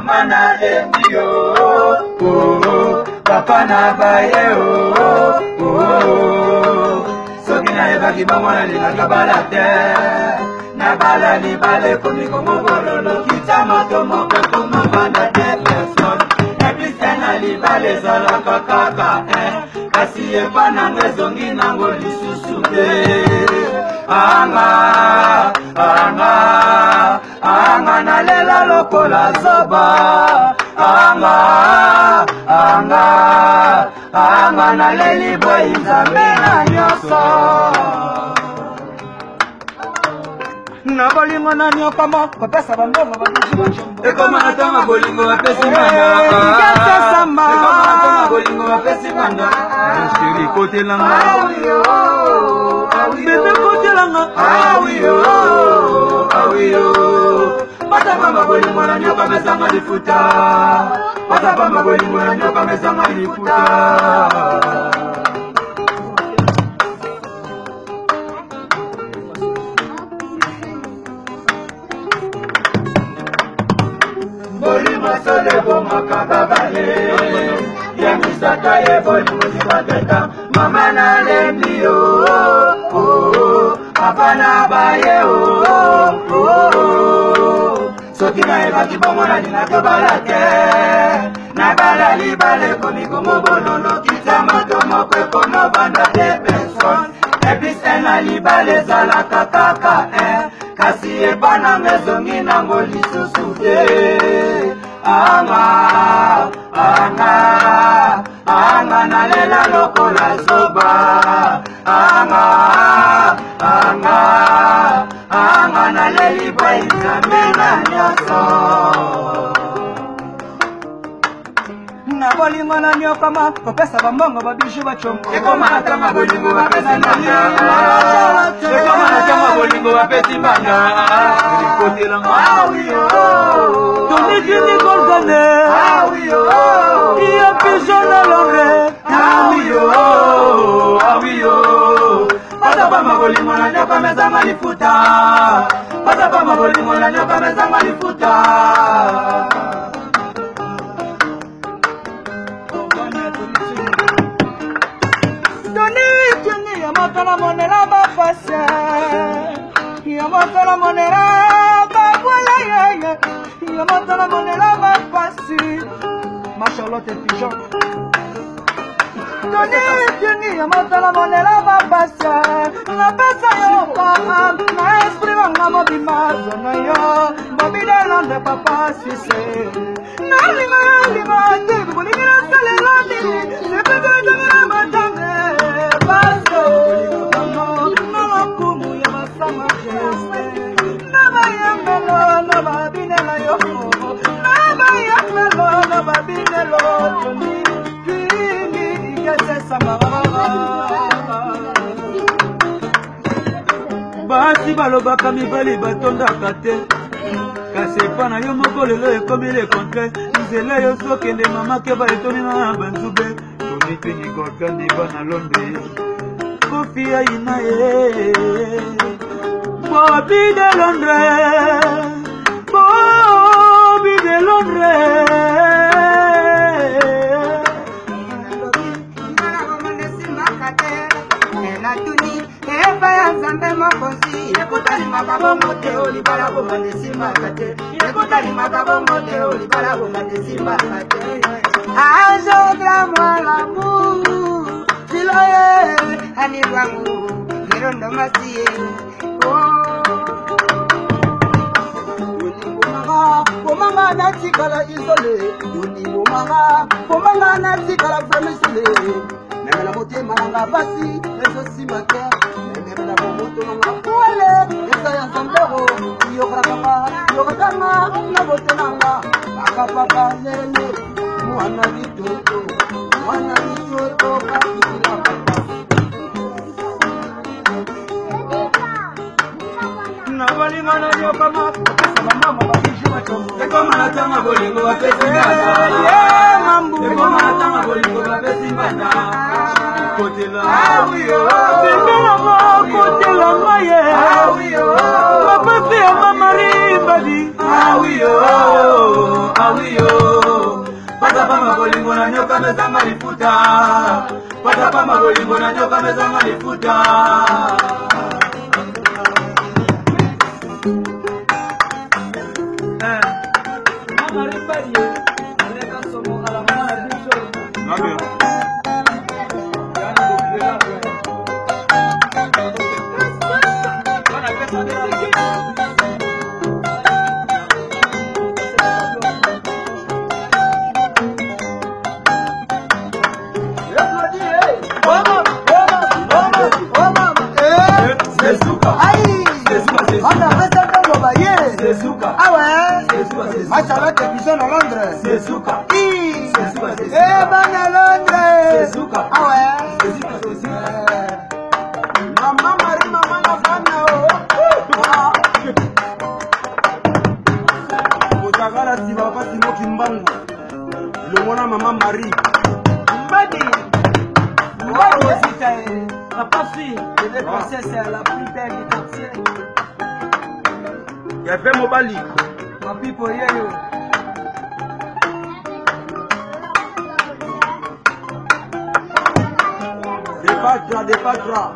mama na lembi oh, papa na baye oh, soki na ebaki bango na lingaka bala te, na bala libale komi komo bololo, kita moto moko komo banda te personne, eplise na libale zalaka kaka kasi epa nanga ezongi nango lisusu te. Anga nalela lokola zoba, anga naleli boyi nzambe na nyonso. Na bolingo na nyokama kopesa bambongo baduzi bachombo, ekoma natanga bolingo bapesi manga, ekoma natanga bolingo bapesi manga, chéri kote langa bebe kote langa patapamba bolingo na nyoka mesanga lifuta, patapamba bolingo na nyoka mesanga lifuta. Bolingo sole bomaka babale, ya misaka ye bolingo zibakeka, mama na lembi oh, papa na baye oh, soki na ebaki bongo na linaka bala te, na bala libale komi komo bololo, kita moto moko komo banda te personne, eplise na libale zalaka kaka kasi epa nanga ezongi nango lisusu te. Anga nalela lokola zoba, anga naleli boyi nzambe na nyonso. Na bolingo na nyokama kopesa bambongo babiju bachombo, ekoma natanga bolingo bapesi mbanga, ekoma natanga bolingo bapesi mbanga, kotelanga Tony Dini Golgane iya pijona longe patapamba bolingo na nyoka mesanga lifuta, patapamba bolingo na nyoka mesanga lifuta. Yamatala monera bafasa, yamatala monera babwala yaya, yamatala monera bafasi. Ma Charlotte est pigeon. Tony, yamatala monera bafasa, la basa yoko, na esprit wanga mobima zono yo, mobile lande papa suisse. Na lima, tebu bolingina sale landi, sepebe jamina matange. Basi balobaka mibali batondaka te, kasi epa na yo moko lelo ekomi le contraire. Nzela yo sokende mama ke baetoni na banzube, tomitini kokandi bana Londres kofi aina ye Bobby de Londres, Bobby de Londres. Nzambe mokonzi ekutali makabo mote olibala bonga desimba kate, ekutali makabo mote olibala bonga desimba kate. Azogra mwalamu siloye ani wangu mirondo masiye Pomanga natikala isole, pomanga natikala fremisile. Nemela motema nanga basi, ezo simake. Nemela moto nanga kuele, esa ya Nzambero. Yokra papa, yokatanga, na bote nanga. Aka papa nene, mwana bitoto kakila papa. Na bolingo na nyokama, mama babiju bachombo. Ekoma natanga bolingo bapesi mbanda, ekoma natanga bolingo bapesi mbanda. Kotela bibela mo kotela maye, papa pe mama rimbadi. mabolingo na nyoka mezanga lifuta. Patapa mabolingo na nyoka mezanga lifuta. Machala te pisó en Londres. Sezuka. Van a Londres. Sezuka. Ah ouais. Maman Marie, maman la fana oh. Mutagala si baba simo kimbangu. Le mona maman Marie. Mbadi. Mbadi aussi la passie de la princesse la plus belle du quartier. Il y avait Mobali. Papi pour rien. Des patra.